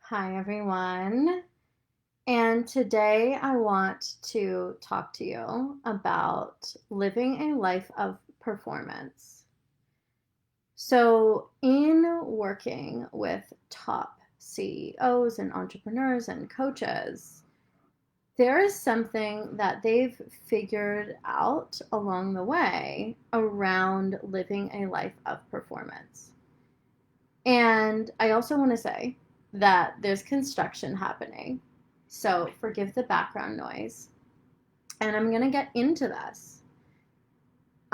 Hi, everyone. And today I want to talk to you about living a life of performance. So, in working with top CEOs and entrepreneurs and coaches, there is something that they've figured out along the way around living a life of performance. And I also want to say that there's construction happening. So forgive the background noise. And I'm going to get into this.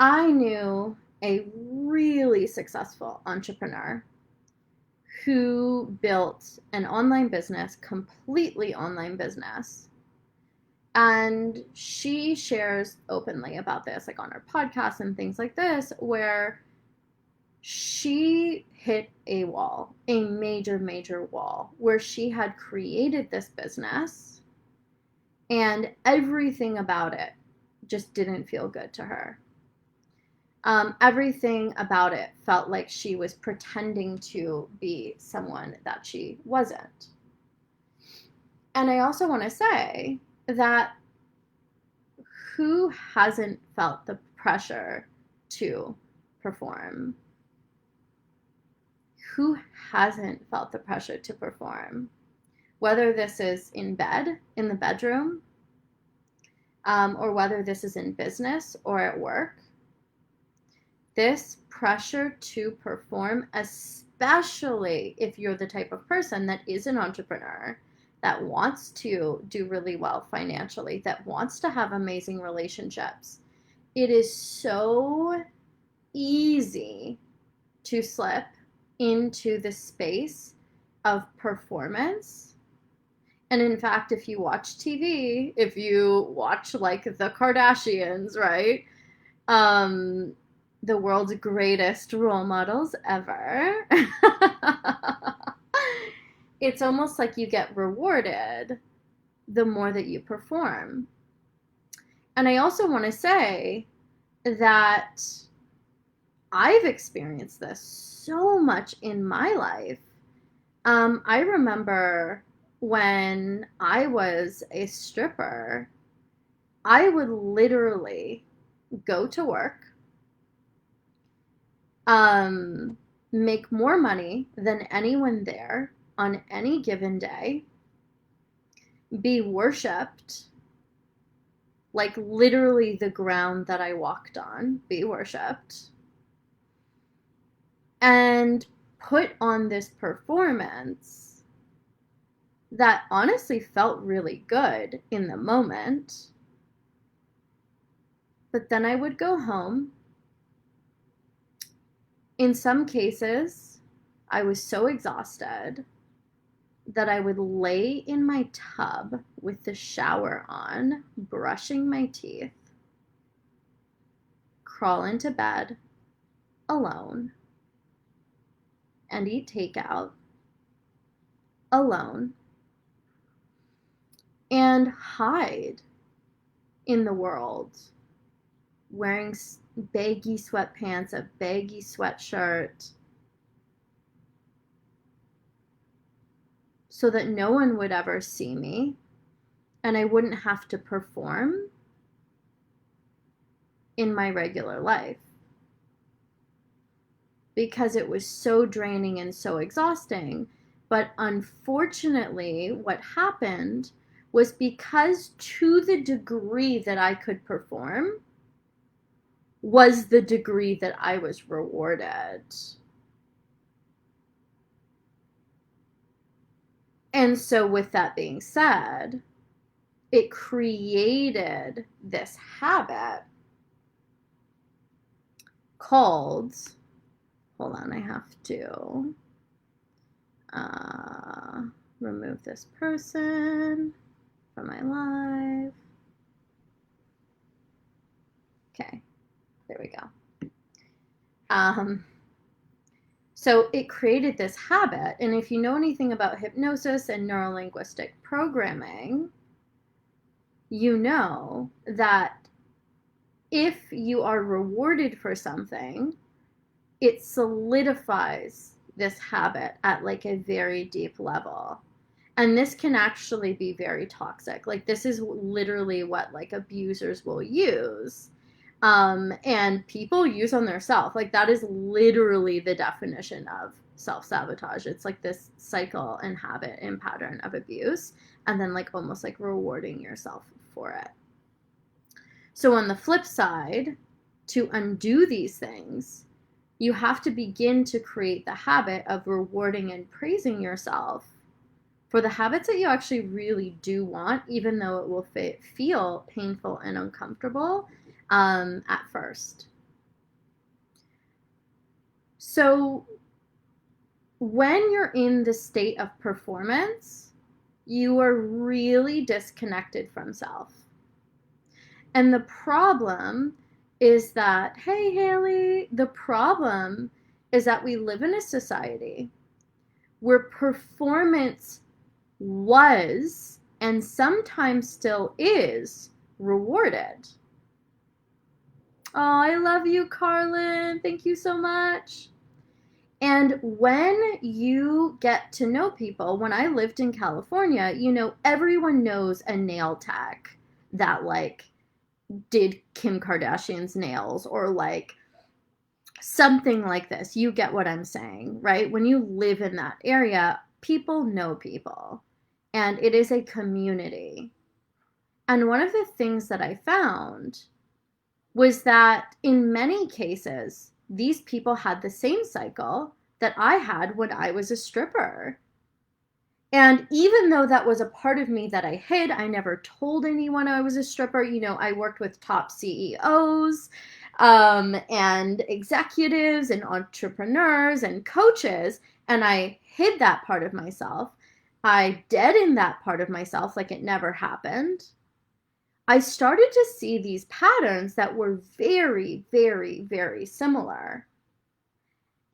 I knew a really successful entrepreneur who built an online business, completely online business. And she shares openly about this, like on her podcast and things like this, where she hit a wall, a major, major wall, where she had created this business and everything about it just didn't feel good to her. Everything about it felt like she was pretending to be someone that she wasn't. And I also want to say that who hasn't felt the pressure to perform? Who hasn't felt the pressure to perform? Whether this is in bed, in the bedroom, or whether this is in business or at work, this pressure to perform, especially if you're the type of person that is an entrepreneur, that wants to do really well financially, that wants to have amazing relationships, it is so easy to slip into the space of performance. And in fact, if you watch TV, if you watch like the Kardashians, right? The world's greatest role models ever. It's almost like you get rewarded the more that you perform. And I also want to say that I've experienced this so much in my life. I remember when I was a stripper, I would literally go to work, make more money than anyone there on any given day, be worshipped, like literally the ground that I walked on, be worshipped, and put on this performance that honestly felt really good in the moment. But then I would go home. In some cases, I was so exhausted that I would lay in my tub with the shower on, brushing my teeth, crawl into bed alone, and eat takeout alone, and hide in the world wearing baggy sweatpants, a baggy sweatshirt, so that no one would ever see me and I wouldn't have to perform in my regular life, because it was so draining and so exhausting. But unfortunately, what happened was, because to the degree that I could perform was the degree that I was rewarded. And so, with that being said, it created this habit called, hold on, I have to remove this person from my live. Okay, there we go. So it created this habit. And if you know anything about hypnosis and neurolinguistic programming, you know that if you are rewarded for something, it solidifies this habit at like a very deep level. And this can actually be very toxic. Like, this is literally what like abusers will use. And people use on themselves. Like, that is literally the definition of self-sabotage. It's like this cycle and habit and pattern of abuse, and then like almost like rewarding yourself for it. So on the flip side, to undo these things, you have to begin to create the habit of rewarding and praising yourself for the habits that you actually really do want, even though it will feel painful and uncomfortable at first. So when you're in the state of performance, you are really disconnected from self. And the problem is that, hey, Haley, the problem is that we live in a society where performance was, and sometimes still is, rewarded. Oh, I love you, Carlin. Thank you so much. And when you get to know people, when I lived in California, you know, everyone knows a nail tech that like did Kim Kardashian's nails, or like something like this. You get what I'm saying, right? When you live in that area, people know people, and it is a community. And one of the things that I found was that in many cases, these people had the same cycle that I had when I was a stripper. And even though that was a part of me that I hid, I never told anyone I was a stripper. You know, I worked with top CEOs and executives and entrepreneurs and coaches, and I hid that part of myself. I deadened that part of myself like it never happened. I started to see these patterns that were very, very, very similar.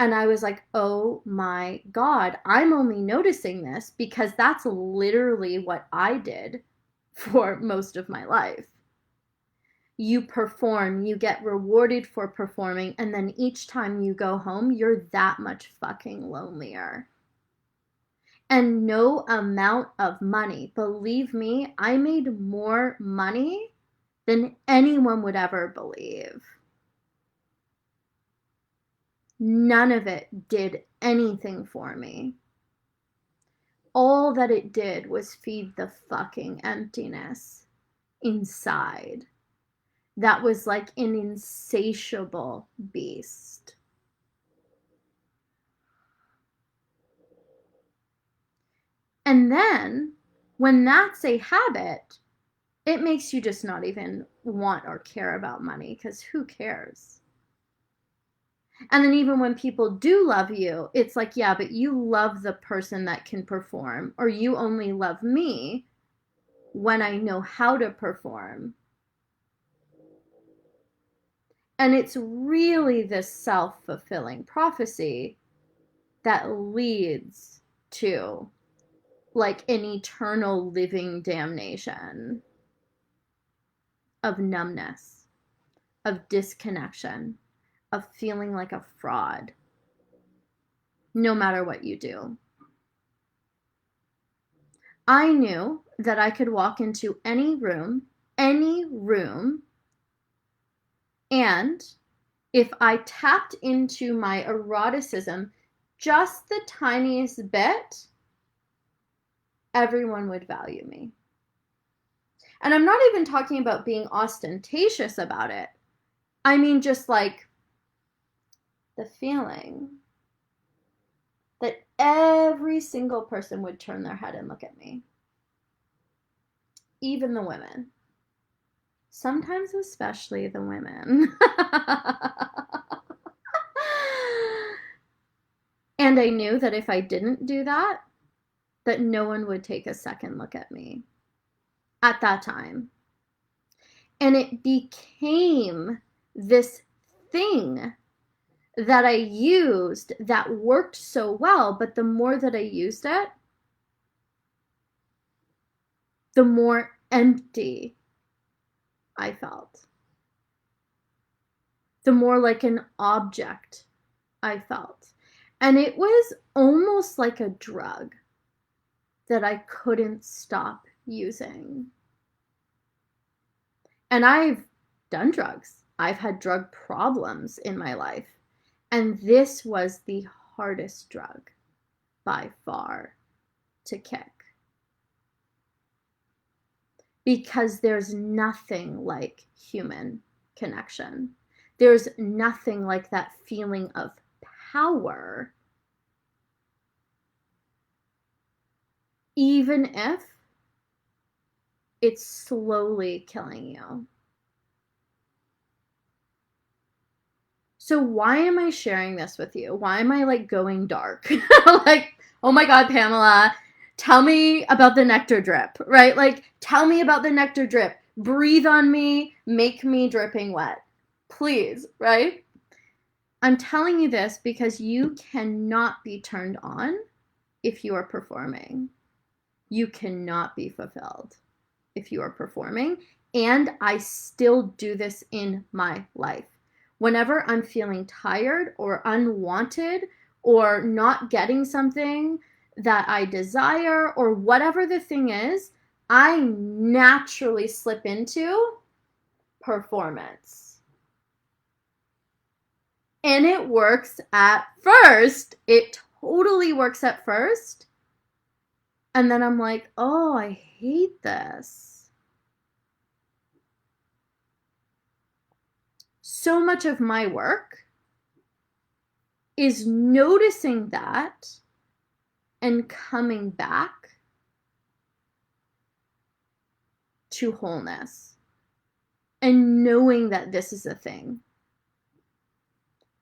And I was like, oh my God, I'm only noticing this because that's literally what I did for most of my life. You perform, you get rewarded for performing, and then each time you go home, you're that much fucking lonelier. And no amount of money, believe me, I made more money than anyone would ever believe. None of it did anything for me. All that it did was feed the fucking emptiness inside. That was like an insatiable beast. And then, when that's a habit, it makes you just not even want or care about money, because who cares? And then even when people do love you, it's like, yeah, but you love the person that can perform, or you only love me when I know how to perform. And it's really this self-fulfilling prophecy that leads to like an eternal living damnation of numbness, of disconnection, of feeling like a fraud, no matter what you do. I knew that I could walk into any room, and if I tapped into my eroticism just the tiniest bit, everyone would value me. And I'm not even talking about being ostentatious about it. I mean, just like the feeling that every single person would turn their head and look at me. Even the women. Sometimes especially the women. And I knew that if I didn't do that, that no one would take a second look at me at that time. And it became this thing that I used that worked so well, but the more that I used it, the more empty I felt. The more like an object I felt. And it was almost like a drug. that I couldn't stop using. And I've done drugs. I've had drug problems in my life. And this was the hardest drug by far to kick. Because there's nothing like human connection. There's nothing like that feeling of power, even if it's slowly killing you. So why am I sharing this with you? Why am I like going dark? Like, oh my God, Pamela, tell me about the nectar drip, right? Like, tell me about the nectar drip. Breathe on me, make me dripping wet. Please, right? I'm telling you this because you cannot be turned on if you are performing. You cannot be fulfilled if you are performing. And I still do this in my life. Whenever I'm feeling tired or unwanted or not getting something that I desire or whatever the thing is, I naturally slip into performance. And it works at first. It totally works at first. And then I'm like, oh, I hate this. So much of my work is noticing that and coming back to wholeness and knowing that this is a thing.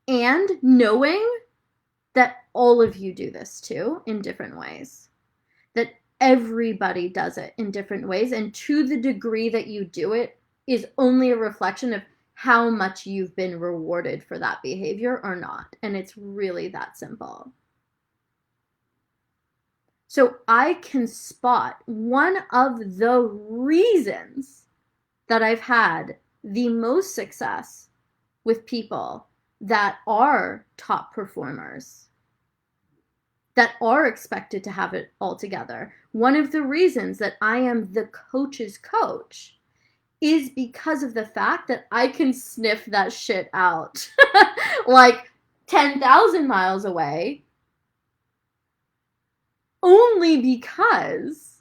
And knowing that all of you do this too in different ways. That everybody does it in different ways. And to the degree that you do it is only a reflection of how much you've been rewarded for that behavior or not. And it's really that simple. So I can spot one of the reasons that I've had the most success with people that are top performers, that are expected to have it all together. One of the reasons that I am the coach's coach is because of the fact that I can sniff that shit out like 10,000 miles away, only because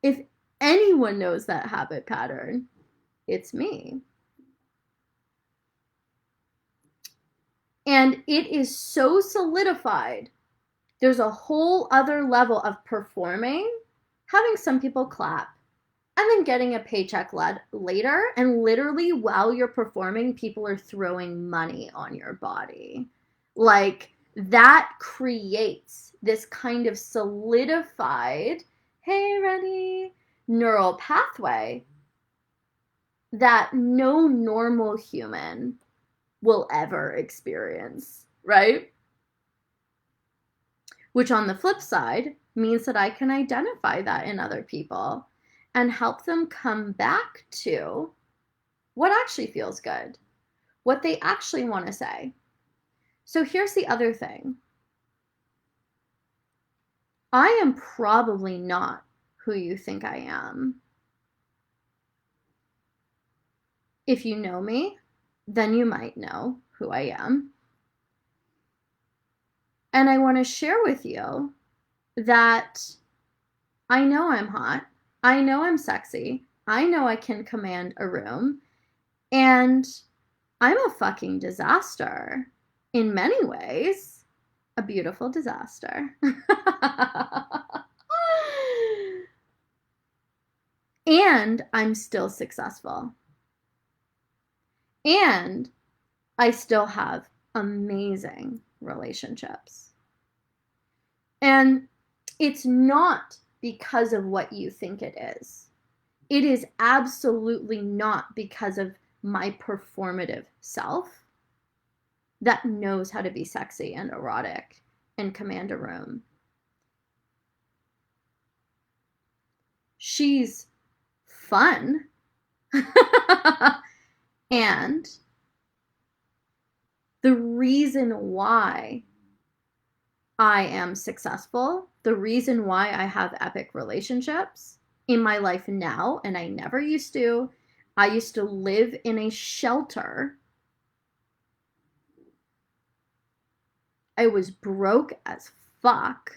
if anyone knows that habit pattern, it's me. And it is so solidified. There's a whole other level of performing, having some people clap, and then getting a paycheck later. And literally, while you're performing, people are throwing money on your body. Like, that creates this kind of solidified, hey, ready, neural pathway that no normal human will ever experience, right? Which on the flip side means that I can identify that in other people and help them come back to what actually feels good, what they actually want to say. So here's the other thing. I am probably not who you think I am. If you know me, then you might know who I am. And I want to share with you that I know I'm hot. I know I'm sexy. I know I can command a room. And I'm a fucking disaster in many ways. A beautiful disaster. And I'm still successful. And I still have amazing relationships. And it's not because of what you think it is. It is absolutely not because of my performative self that knows how to be sexy and erotic and command a room. She's fun. And the reason why I am successful. The reason why I have epic relationships in my life now, and I never used to, I used to live in a shelter. I was broke as fuck.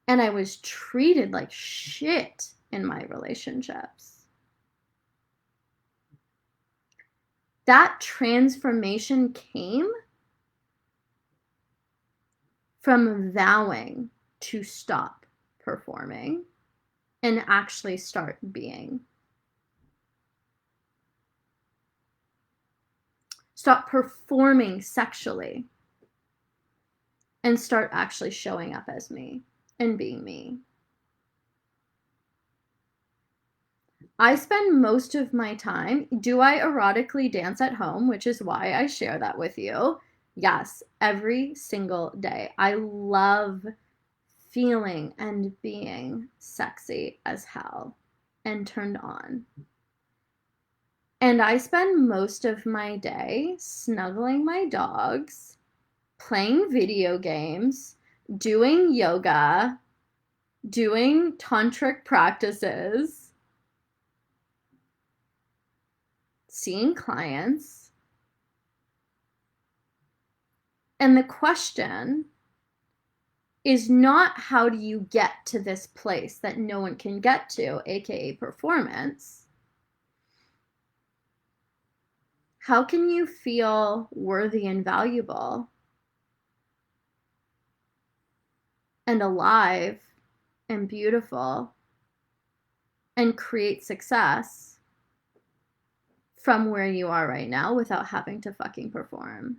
And I was treated like shit in my relationships. That transformation came from vowing to stop performing and actually start being. Stop performing sexually and start actually showing up as me and being me. I spend most of my time, do I erotically dance at home, which is why I share that with you? Yes, every single day. I love feeling and being sexy as hell and turned on. And I spend most of my day snuggling my dogs, playing video games, doing yoga, doing tantric practices, seeing clients. And the question is not how do you get to this place that no one can get to, aka performance. How can you feel worthy and valuable and alive and beautiful and create success from where you are right now without having to fucking perform?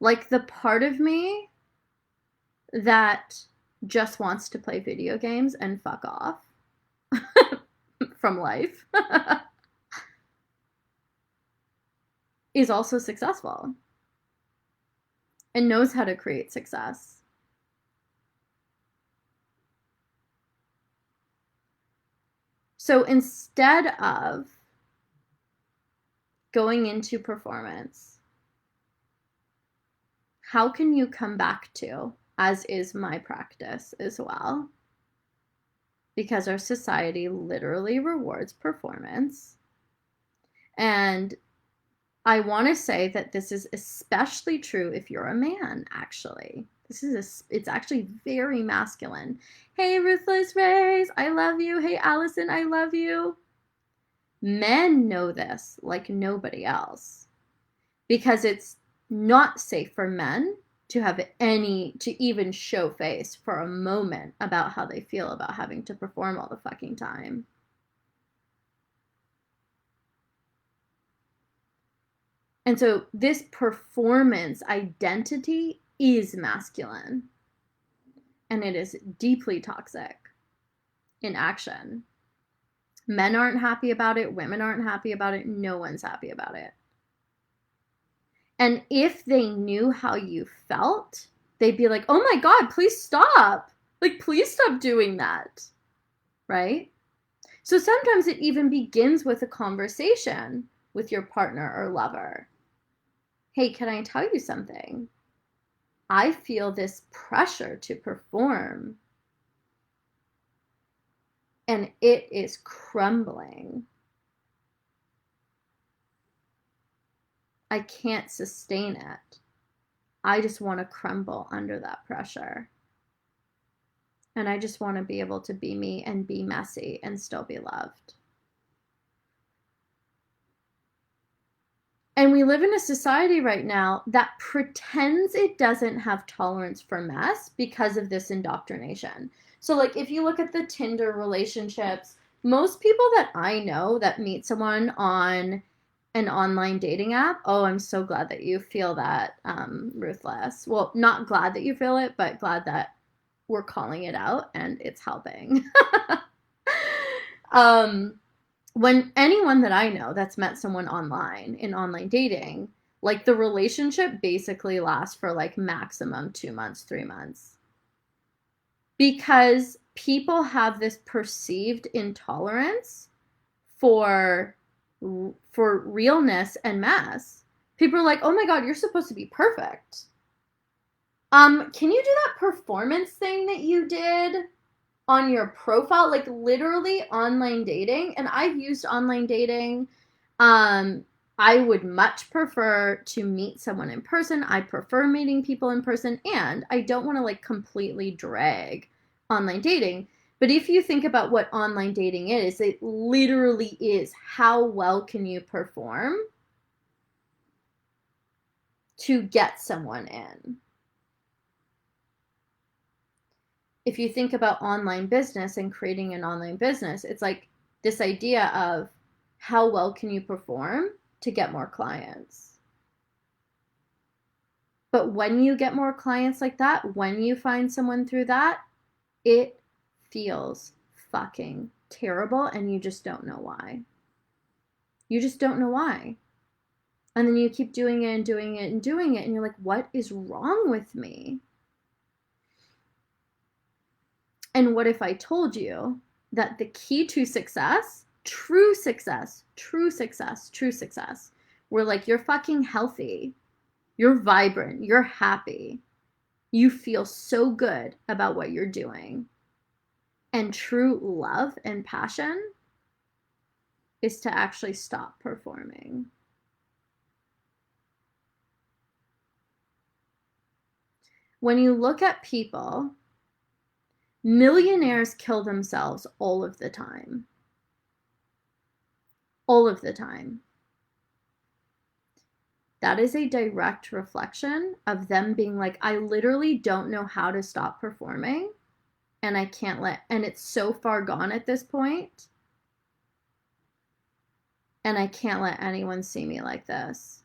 Like the part of me that just wants to play video games and fuck off from life is also successful and knows how to create success. So instead of going into performance, how can you come back to, as is my practice as well, because our society literally rewards performance. And I want to say that this is especially true if you're a man, actually. It's actually very masculine. Hey, Ruthless Rays, I love you. Hey, Allison, I love you. Men know this like nobody else because it's not safe for men to even show face for a moment about how they feel about having to perform all the fucking time. And so this performance identity is masculine. And it is deeply toxic in action. Men aren't happy about it. Women aren't happy about it. No one's happy about it. And if they knew how you felt, they'd be like, oh my God, please stop. Like, please stop doing that. Right? So sometimes it even begins with a conversation with your partner or lover. Hey, can I tell you something? I feel this pressure to perform. And it is crumbling. I can't sustain it. I just want to crumble under that pressure. And I just want to be able to be me and be messy and still be loved. And we live in a society right now that pretends it doesn't have tolerance for mess because of this indoctrination. So like if you look at the Tinder relationships, most people that I know that meet someone on an online dating app, oh, I'm so glad that you feel that, Ruthless. Well, not glad that you feel it, but glad that we're calling it out and it's helping. When anyone that I know that's met someone online in online dating, like the relationship basically lasts for like maximum 2 months, 3 months. Because people have this perceived intolerance for realness and mess. People are like, oh my God, you're supposed to be perfect. Can you do that performance thing that you did on your profile? Like literally online dating. And I've used online dating. I would much prefer to meet someone in person. I prefer meeting people in person, and I don't want to like completely drag online dating. But if you think about what online dating is, it literally is how well can you perform to get someone in. If you think about online business and creating an online business, it's like this idea of how well can you perform to get more clients. But when you get more clients like that, when you find someone through that, it feels fucking terrible, and you just don't know why. You just don't know why. And then you keep doing it and doing it and doing it, and you're like, what is wrong with me? And what if I told you that the key to success, true success, where like you're fucking healthy, you're vibrant, you're happy, you feel so good about what you're doing, and true love and passion is to actually stop performing. When you look at people, millionaires kill themselves all of the time. All of the time. That is a direct reflection of them being like, I literally don't know how to stop performing, and I can't and it's so far gone at this point, and I can't let anyone see me like this.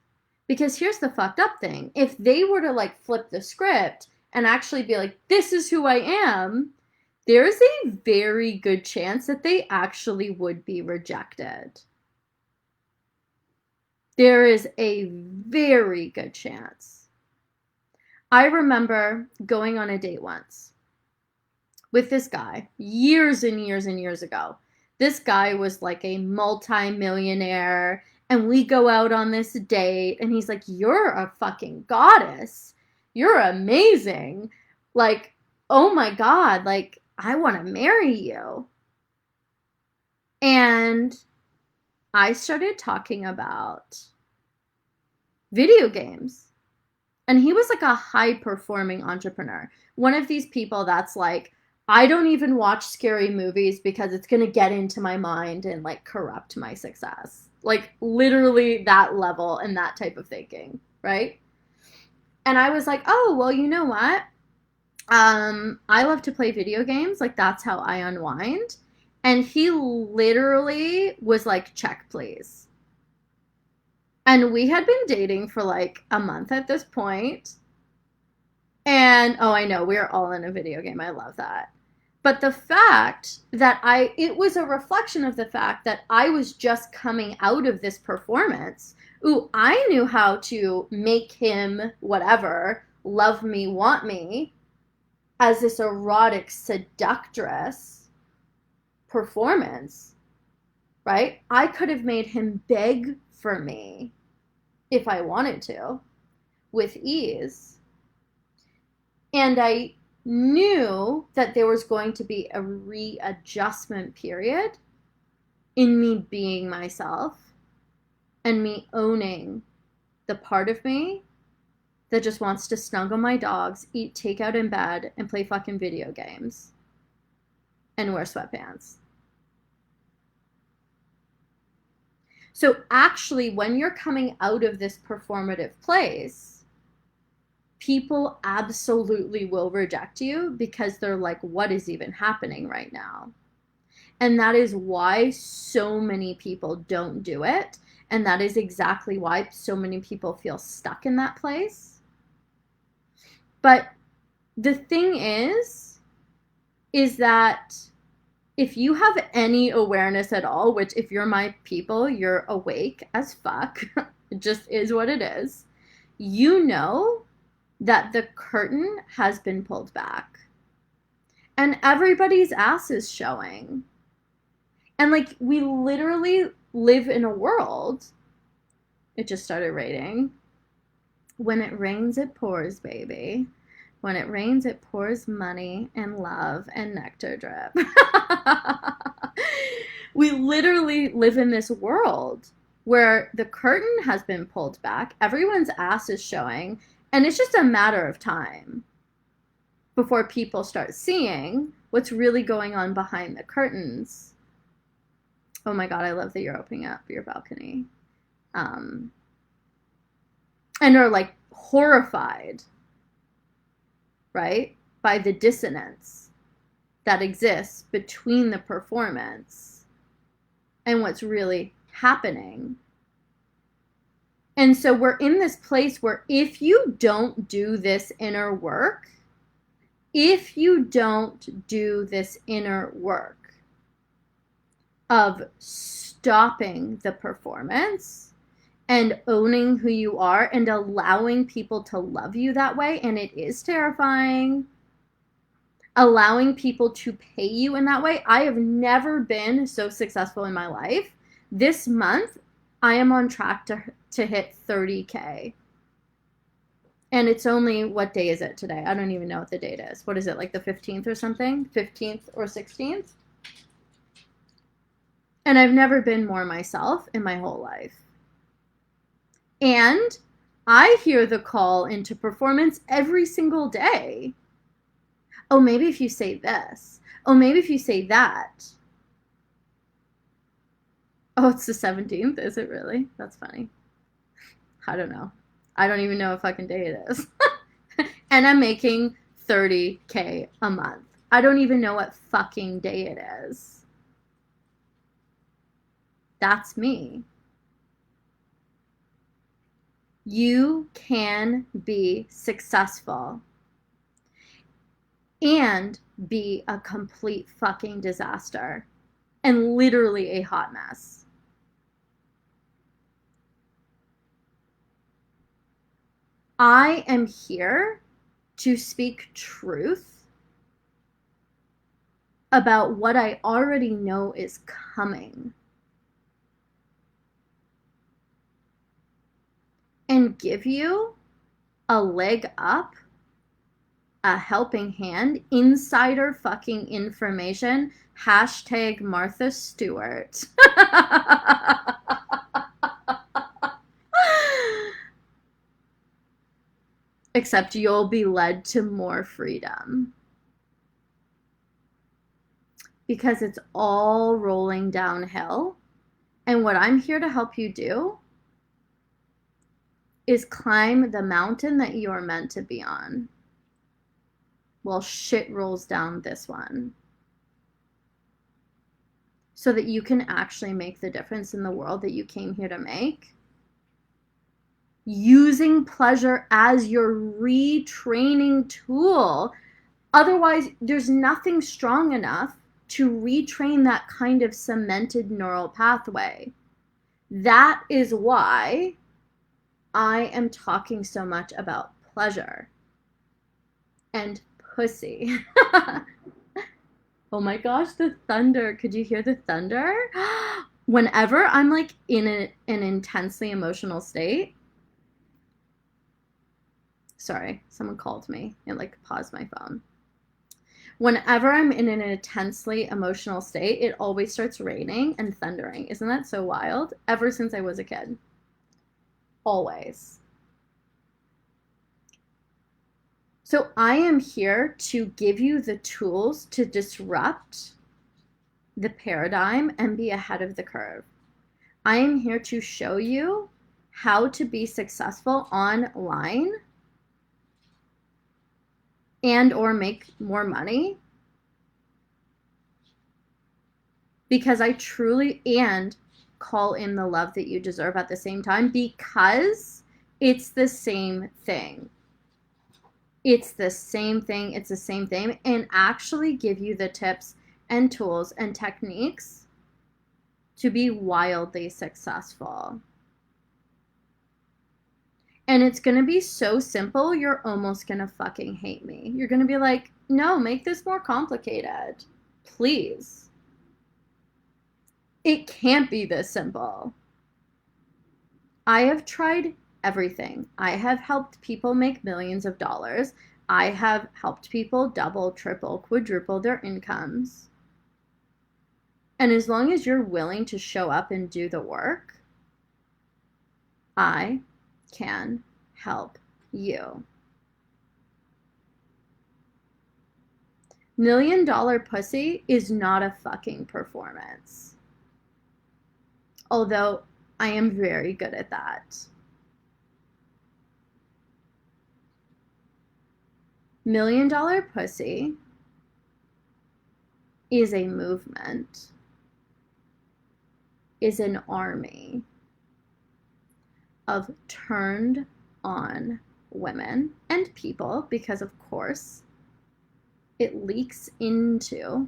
Because here's the fucked up thing. If they were to like flip the script and actually be like, this is who I am, there's a very good chance that they actually would be rejected. There is a very good chance. I remember going on a date once with this guy years and years and years ago. This guy was like a multi-millionaire, and we go out on this date, and he's like, you're a fucking goddess. You're amazing. Like, oh my God, like, I want to marry you. And I started talking about video games. And he was like a high-performing entrepreneur. One of these people that's like, I don't even watch scary movies because it's going to get into my mind and like corrupt my success. Like literally that level and that type of thinking, right? And I was like, oh, well, you know what? I love to play video games. Like that's how I unwind. And he literally was like, check, please. And we had been dating for like a month at this point. And oh, I know, we were all in a video game. I love that. But the fact that it was a reflection of the fact that I was just coming out of this performance. Ooh, I knew how to make him, whatever, love me, want me, as this erotic seductress performance, right? I could have made him beg for me if I wanted to, with ease. And I knew that there was going to be a readjustment period in me being myself and me owning the part of me that just wants to snuggle my dogs, eat takeout in bed, and play fucking video games and wear sweatpants. So actually, when you're coming out of this performative place, people absolutely will reject you because they're like, what is even happening right now? And that is why so many people don't do it. And that is exactly why so many people feel stuck in that place. But the thing is that if you have any awareness at all, which if you're my people, you're awake as fuck, it just is what it is, you know that the curtain has been pulled back. and everybody's ass is showing. And like, we literally live in a world. It just started raining. When it rains, it pours, baby. When it rains, it pours money and love and nectar drip. We literally live in this world where the curtain has been pulled back, everyone's ass is showing, and it's just a matter of time before people start seeing what's really going on behind the curtains. Oh my God, I love that you're opening up your balcony. And are like horrified, right, by the dissonance that exists between the performance and what's really happening. And so we're in this place where if you don't do this inner work, if you don't do this inner work of stopping the performance and owning who you are and allowing people to love you that way, and it is terrifying, allowing people to pay you in that way. I have never been so successful in my life. This month, I am on track to hit 30K. And it's only, what day is it today? I don't even know what the date is. What is it, like the 15th or something? 15th or 16th? And I've never been more myself in my whole life. And I hear the call into performance every single day. Oh, maybe if you say this. Oh, maybe if you say that. Oh, it's the 17th, is it really? That's funny. I don't know. I don't even know what fucking day it is. And I'm making 30K a month. I don't even know what fucking day it is. That's me. You can be successful and be a complete fucking disaster and literally a hot mess. I am here to speak truth about what I already know is coming and give you a leg up, a helping hand, insider fucking information, hashtag Martha Stewart. Except you'll be led to more freedom. Because it's all rolling downhill. And what I'm here to help you do is climb the mountain that you are meant to be on. Well, shit rolls down this one. So that you can actually make the difference in the world that you came here to make. Using pleasure as your retraining tool. Otherwise, there's nothing strong enough to retrain that kind of cemented neural pathway. That is why I am talking so much about pleasure and pussy. Oh my gosh, the thunder. Could you hear the thunder? Whenever I'm like in an intensely emotional state, sorry, someone called me and like paused my phone. Whenever I'm in an intensely emotional state, it always starts raining and thundering. Isn't that so wild? Ever since I was a kid. Always. So I am here to give you the tools to disrupt the paradigm and be ahead of the curve. I am here to show you how to be successful online and or make more money, because I truly and call in the love that you deserve at the same time, because it's the same thing. It's the same thing. It's the same thing. And actually give you the tips and tools and techniques to be wildly successful. And it's going to be so simple, you're almost going to fucking hate me. You're going to be like, No, make this more complicated. Please. It can't be this simple. I have tried everything. I have helped people make millions of dollars. I have helped people double, triple, quadruple their incomes. And as long as you're willing to show up and do the work, I can help you. $1 million pussy is not a fucking performance. Although I am very good at that. $1 million pussy is a movement, is an army of turned on women and people, because of course it leaks into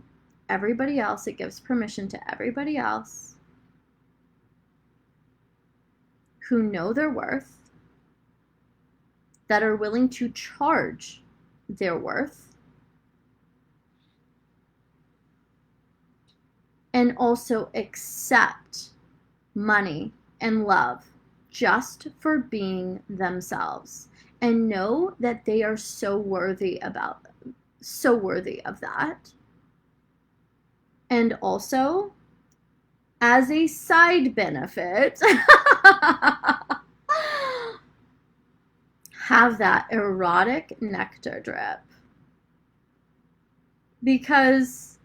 everybody else. It gives permission to everybody else who know their worth, that are willing to charge their worth, and also accept money and love just for being themselves, and know that they are so worthy of that. And also, as a side benefit, have that erotic nectar drip. Because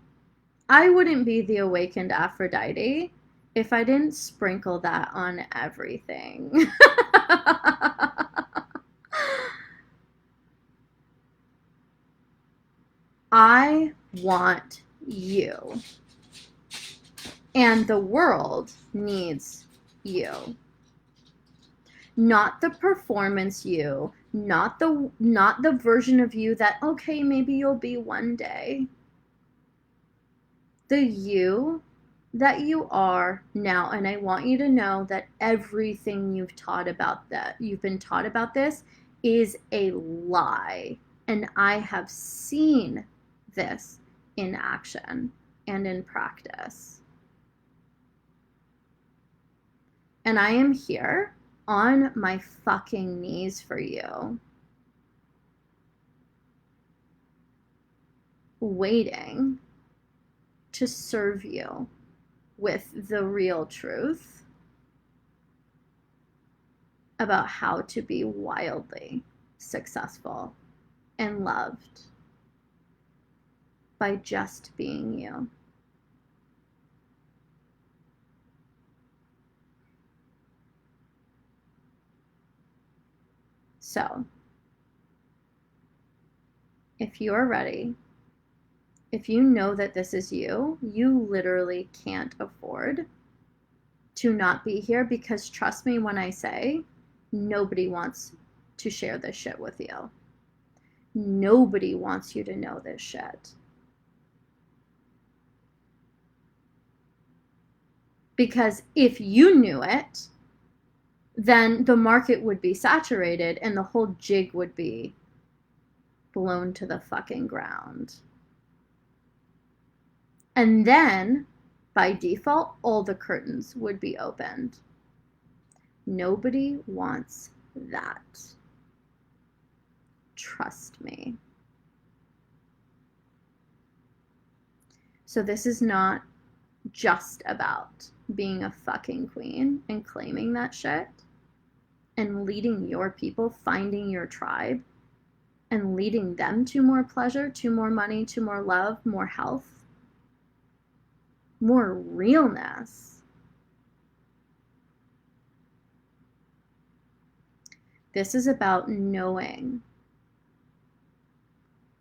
I wouldn't be the awakened Aphrodite if I didn't sprinkle that on everything. I want you. And the world needs you. Not the performance you, not the version of you that, okay, maybe you'll be one day. The you that you are now. And I want you to know that everything you've been taught about this is a lie. And I have seen this in action and in practice. And I am here on my fucking knees for you, waiting to serve you with the real truth about how to be wildly successful and loved by just being you. So, if you are ready, if you know that this is you, you literally can't afford to not be here, because trust me when I say, nobody wants to share this shit with you. Nobody wants you to know this shit. Because if you knew it, then the market would be saturated and the whole jig would be blown to the fucking ground. And then, by default, all the curtains would be opened. Nobody wants that. Trust me. So this is not just about being a fucking queen and claiming that shit and leading your people, finding your tribe and leading them to more pleasure, to more money, to more love, more health, more realness. This is about knowing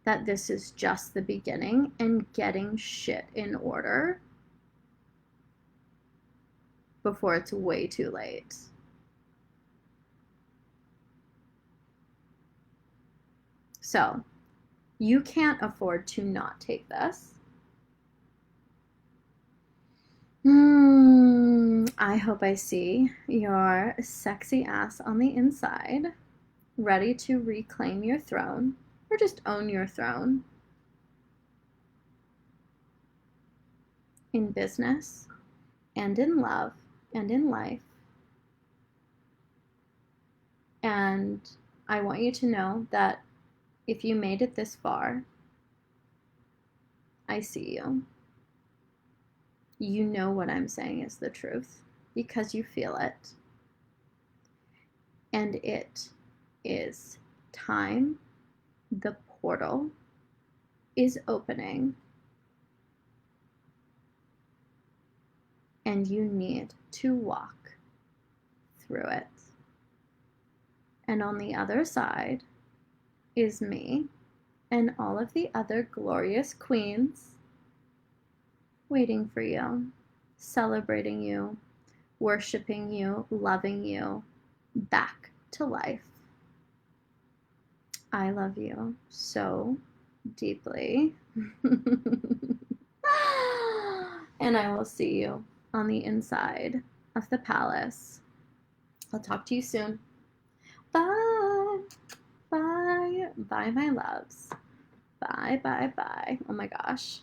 that this is just the beginning and getting shit in order before it's way too late. So, you can't afford to not take this. I hope I see your sexy ass on the inside, ready to reclaim your throne, or just own your throne, in business and in love and in life. And I want you to know that if you made it this far, I see you. You know what I'm saying is the truth because you feel it. And it is time. The portal is opening. And you need to walk through it. And on the other side is me and all of the other glorious queens waiting for you, celebrating you, worshiping you, loving you back to life. I love you so deeply. And I will see you on the inside of the palace. I'll talk to you soon. Bye. Bye. Bye, my loves. Bye, bye, bye. Oh my gosh.